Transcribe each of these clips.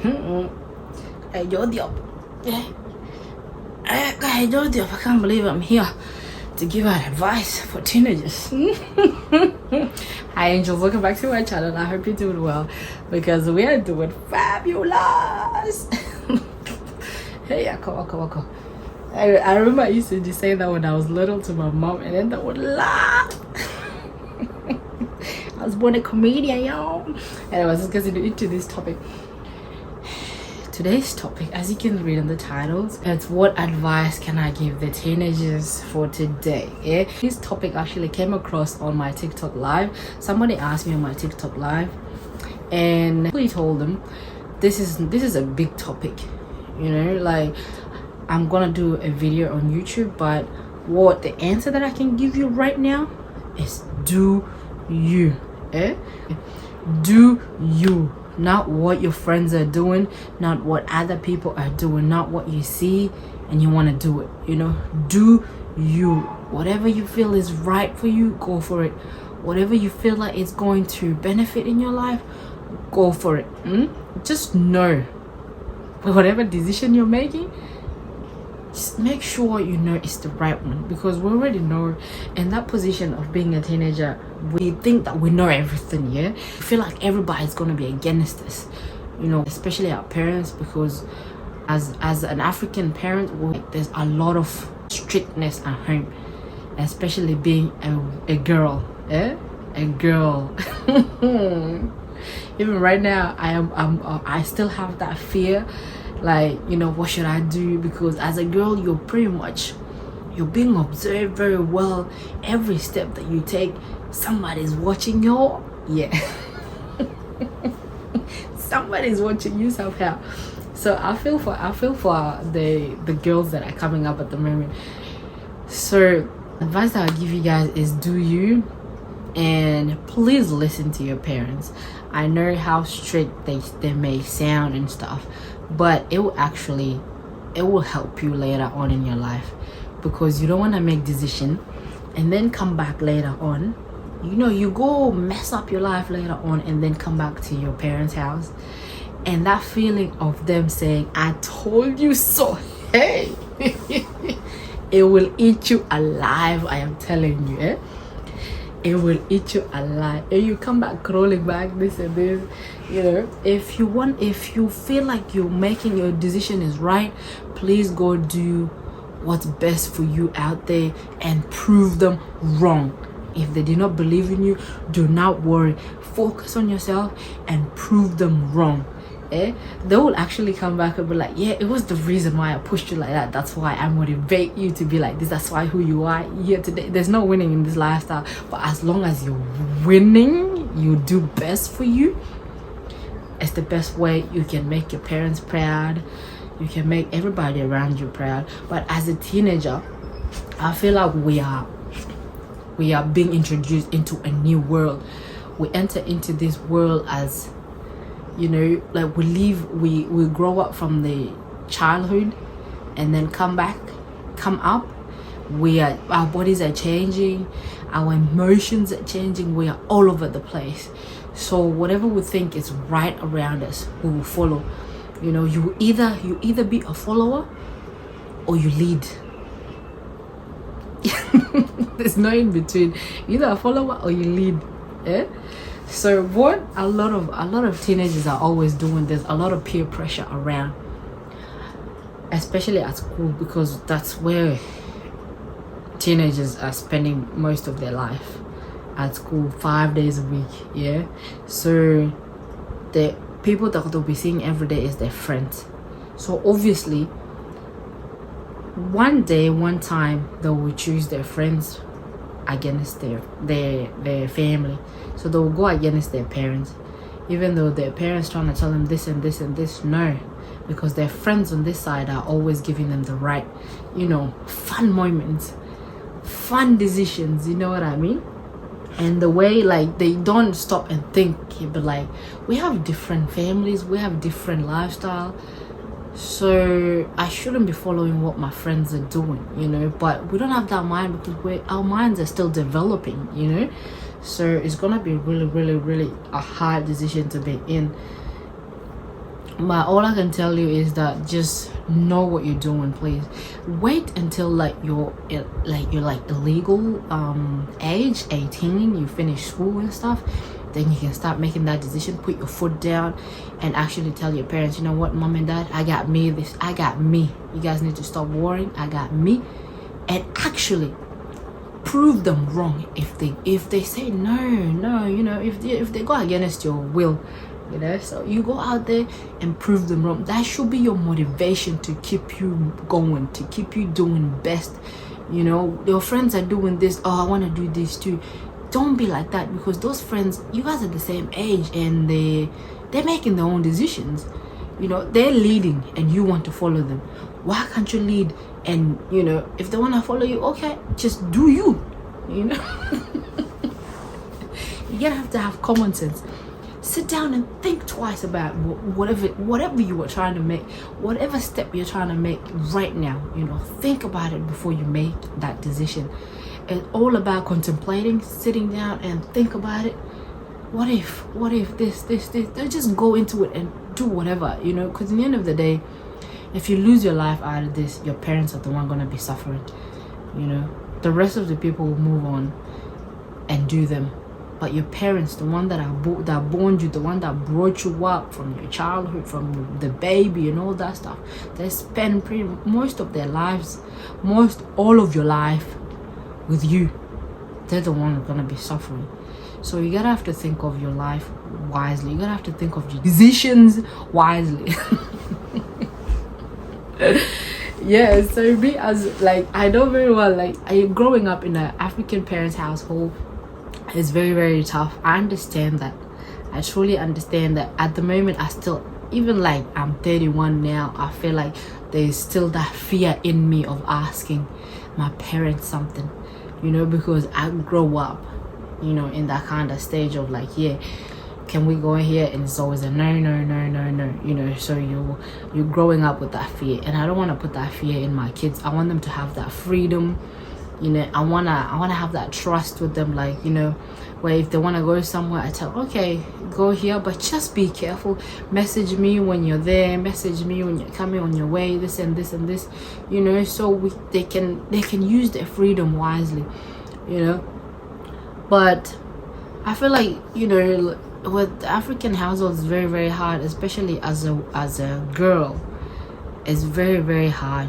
Hey, Jody up. Yeah. Hey, Jody up. I can't believe I'm here to give out advice for teenagers. Hi, angels. Welcome back to my channel. I hope you're doing well because we are doing fabulous. Hey, Ako. I remember I used to just say that when I was little to my mom, and then that would laugh. I was born a comedian, y'all. And I was just getting into this topic. Today's topic, as you can read in the titles, it's what advice can I give the teenagers for today. Yeah, this topic actually came across on my TikTok live. Somebody asked me on my TikTok live, and I told them this is a big topic. You know, like I'm gonna do a video on YouTube, but what the answer that I can give you right now is do you. Do you. Not what your friends are doing, not what other people are doing, not what you see and you want to do it. You know, do you. Whatever you feel is right for you, go for it. Whatever you feel like it's going to benefit in your life, go for it. Just know, whatever decision you're making, just make sure you know it's the right one, because we already know in that position of being a teenager, we think that we know everything. Yeah, we feel like everybody's gonna be against us, you know, especially our parents, because as an African parent, there's a lot of strictness at home, especially being a girl. A girl. Even right now, I still have that fear. Like, you know, what should I do? Because as a girl, you're being observed very well. Every step that you take, somebody's watching you. Yeah. Somebody's watching you somehow. So I feel for the girls that are coming up at the moment. So advice that I'll give you guys is do you, and please listen to your parents. I know how strict they may sound and stuff, but it will help you later on in your life, because you don't want to make decision and then come back later on. You know, you go mess up your life later on and then come back to your parents' house, and that feeling of them saying, I told you so, hey, it will eat you alive. I am telling you. It will eat you alive, and you come back crawling back, this and this. You know, if you feel like you're making your decision is right, please go do what's best for you out there and prove them wrong. If they do not believe in you, do not worry. Focus on yourself and prove them wrong. They will actually come back and be like, yeah, it was the reason why I pushed you like that. That's why I motivate you to be like this. That's why who you are here today. There's no winning in this lifestyle, but as long as you're winning, you do best for you. It's the best way you can make your parents proud. You can make everybody around you proud. But as a teenager, I feel like we are being introduced into a new world. We enter into this world as, you know, like we grow up from the childhood and then come up. Our bodies are changing, our emotions are changing, we are all over the place. So whatever we think is right around us, we will follow. You know, you either be a follower or you lead. There's no in between. Either a follower or you lead. So what a lot of teenagers are always doing, there's a lot of peer pressure around, especially at school, because that's where teenagers are spending most of their life, at school, 5 days a week. Yeah, so the people that they'll be seeing every day is their friends. So obviously one time they will choose their friends against their family. So they will go against their parents, even though their parents trying to tell them this and this and this. No, because their friends on this side are always giving them the right, you know, fun moments, fun decisions, you know what I mean? And the way, like, they don't stop and think, but like, we have different families, we have different lifestyle, so I shouldn't be following what my friends are doing, you know. But we don't have that mind, because our minds are still developing, you know. So it's gonna be really a hard decision to be in. But all I can tell you is that just know what you're doing, please. Wait until you're like the legal age, 18, you finish school and stuff. Then you can start making that decision. Put your foot down and actually tell your parents, you know what, mom and dad, I got me this. I got me. You guys need to stop worrying. I got me. And actually prove them wrong if they say no, you know, if they go against your will, you know. So you go out there and prove them wrong. That should be your motivation to keep you going, to keep you doing best. You know, your friends are doing this, oh, I want to do this too. Don't be like that, because those friends, you guys are the same age and they're making their own decisions. You know, they're leading and you want to follow them. Why can't you lead? And you know, if they want to follow you, okay, just do you, you know. You gotta have to have common sense. Sit down and think twice about whatever you were trying to make, whatever step you're trying to make right now. You know, think about it before you make that decision. It's all about contemplating, sitting down and think about it. What if this? They just go into it and do whatever, you know, because in the end of the day, if you lose your life out of this, your parents are the one gonna be suffering. You know, the rest of the people will move on and do them, but your parents, the one that born you, the one that brought you up from your childhood, from the baby and all that stuff, they spend most of their lives, all of your life with you. They're the one who's gonna be suffering. So you gotta have to think of your life wisely. You gotta have to think of your decisions wisely. Yeah, so me as I know very well, growing up in an African parents' household is very, very tough. I understand that. I truly understand that. At the moment, I still, even I'm 31 now, I feel like there's still that fear in me of asking my parents something, you know, because I grow up, you know, in that kind of stage of yeah, can we go in here? And it's always a no, you know. So you're growing up with that fear, and I don't want to put that fear in my kids. I want them to have that freedom, you know. I wanna have that trust with them, you know, where if they want to go somewhere, I tell, okay, go here, but just be careful. Message me when you're there, message me when you're coming on your way, this and this and this, you know, so they can use their freedom wisely, you know. But I feel you know, with African households, it's very, very hard, especially as a girl. It's very, very hard.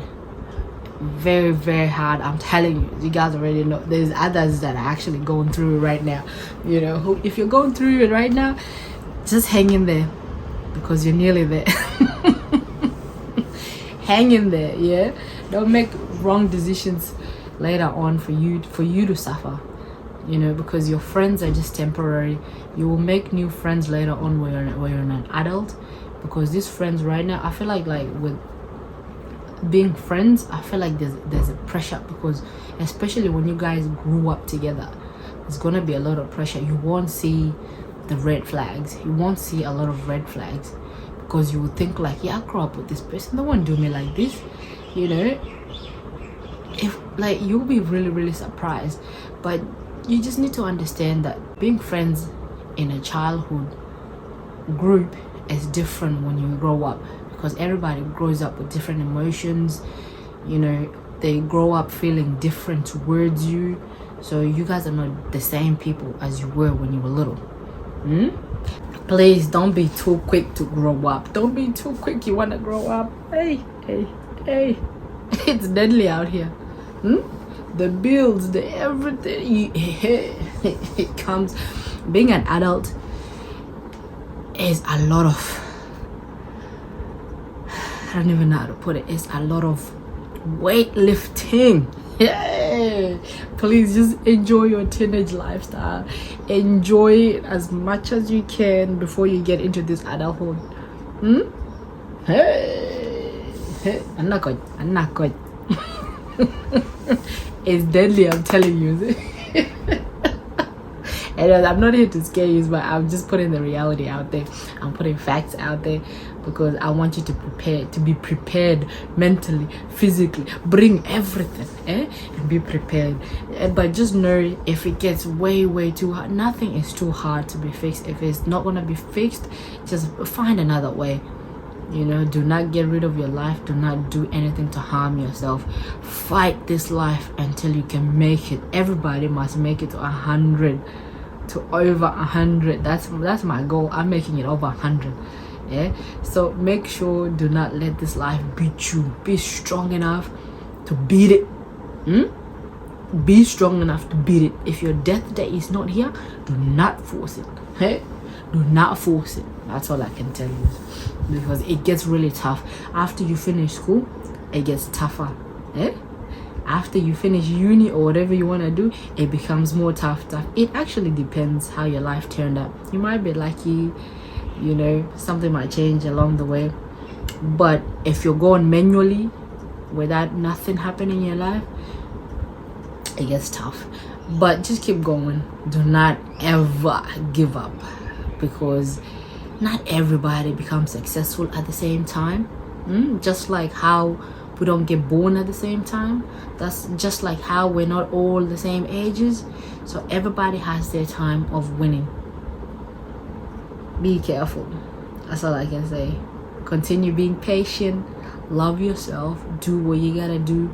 Very, very hard. I'm telling you, you guys already know. There's others that are actually going through it right now. You know, if you're going through it right now, just hang in there, because you're nearly there. Hang in there, yeah. Don't make wrong decisions later on for you to suffer. You know, because your friends are just temporary. You will make new friends later on when you're an adult, because these friends right now, I feel like with being friends, I feel like there's a pressure, because especially when you guys grew up together, there's gonna be a lot of pressure. You won't see the red flags. You won't see a lot of red flags, because you would think yeah, I grew up with this person, no one do me like this, you know. If you'll be really, really surprised. But you just need to understand that being friends in a childhood group is different when you grow up, because everybody grows up with different emotions, you know. They grow up feeling different towards you, so you guys are not the same people as you were when you were little. Please don't be too quick to grow up. Don't be too quick. You want to grow up, hey, it's deadly out here. The bills, the everything, it comes. Being an adult is a lot of, I don't even know how to put it, it's a lot of weightlifting. Yeah, please just enjoy your teenage lifestyle. Enjoy it as much as you can before you get into this adulthood. Hey, I'm not good. It's deadly, I'm telling you. And I'm not here to scare you, but I'm just putting the reality out there. I'm putting facts out there, because I want you to be prepared mentally, physically. Bring everything, and be prepared. But just know, if it gets way, way too hard, nothing is too hard to be fixed. If it's not gonna be fixed, just find another way. You know, do not get rid of your life. Do not do anything to harm yourself. Fight this life until you can make it. Everybody must make it to 100, to over 100. That's my goal. I'm making it over 100. Yeah, so make sure, do not let this life beat you. Be strong enough to beat it. Be strong enough to beat it. If your death day is not here, do not force it. Hey, do not force it. That's all I can tell you, because it gets really tough after you finish school. It gets tougher. After you finish uni or whatever you want to do, it becomes more tough. It actually depends how your life turned out. You might be lucky, you know, something might change along the way, but if you're going manually without nothing happening in your life, it gets tough. But just keep going. Do not ever give up, because not everybody becomes successful at the same time. Just like how we don't get born at the same time, that's just like how we're not all the same ages. So everybody has their time of winning. Be careful. That's all I can say. Continue being patient, love yourself, do what you gotta do,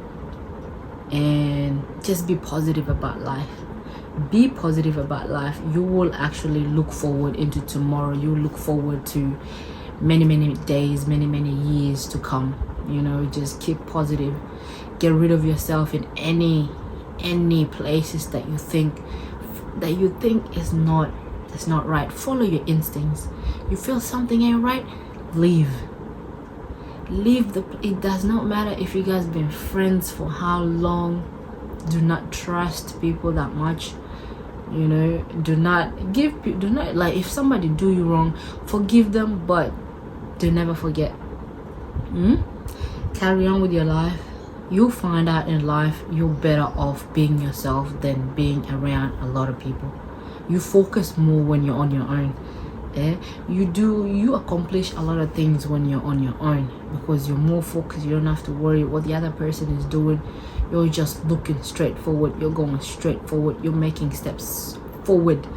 and just be positive about life. Be positive about life. You will actually look forward into tomorrow. You look forward to many days, many years to come. You know, just keep positive. Get rid of yourself in any places that you think is not right. Follow your instincts. You feel something ain't right, leave. It does not matter if you guys been friends for how long. Do not trust people that much. You know, do not like, if somebody do you wrong, forgive them, but do never forget. Carry on with your life. You'll find out in life you're better off being yourself than being around a lot of people. You focus more when you're on your own. You accomplish a lot of things when you're on your own, because you're more focused. You don't have to worry what the other person is doing. You're just looking straight forward. You're going straight forward. You're making steps forward.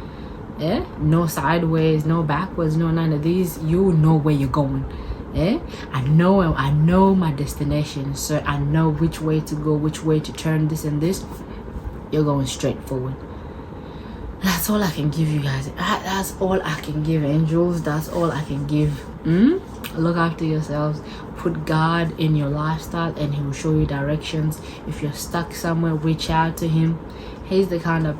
No sideways, no backwards, no none of these. You know where you're going. I know my destination, so I know which way to go, which way to turn, this and this. You're going straight forward. That's all I can give you guys. That's all I can give, angels. That's all I can give. Look after yourselves. Put God in your lifestyle, and He will show you directions. If you're stuck somewhere, reach out to Him. He's the kind of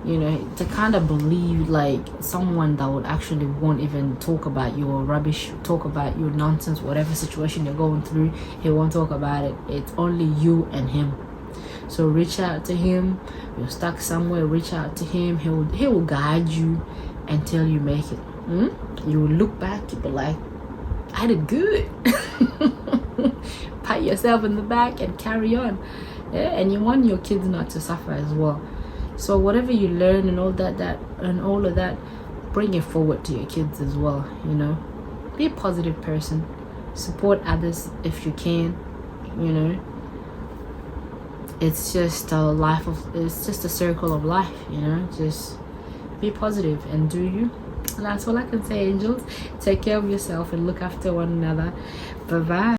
you know, to kind of believe, like, someone that would actually won't even talk about your rubbish, talk about your nonsense, whatever situation you're going through. He won't talk about it. It's only you and Him. So reach out to Him. You're stuck somewhere, reach out to Him. He will guide you until you make it. You will look back, you'll be like, I did good. Pat yourself in the back and carry on. And you want your kids not to suffer as well. So whatever you learn and all of that, bring it forward to your kids as well. You know, be a positive person. Support others if you can. You know, it's just it's just a circle of life. You know, just be positive and do you. And that's all I can say, angels. Take care of yourself and look after one another. Bye bye.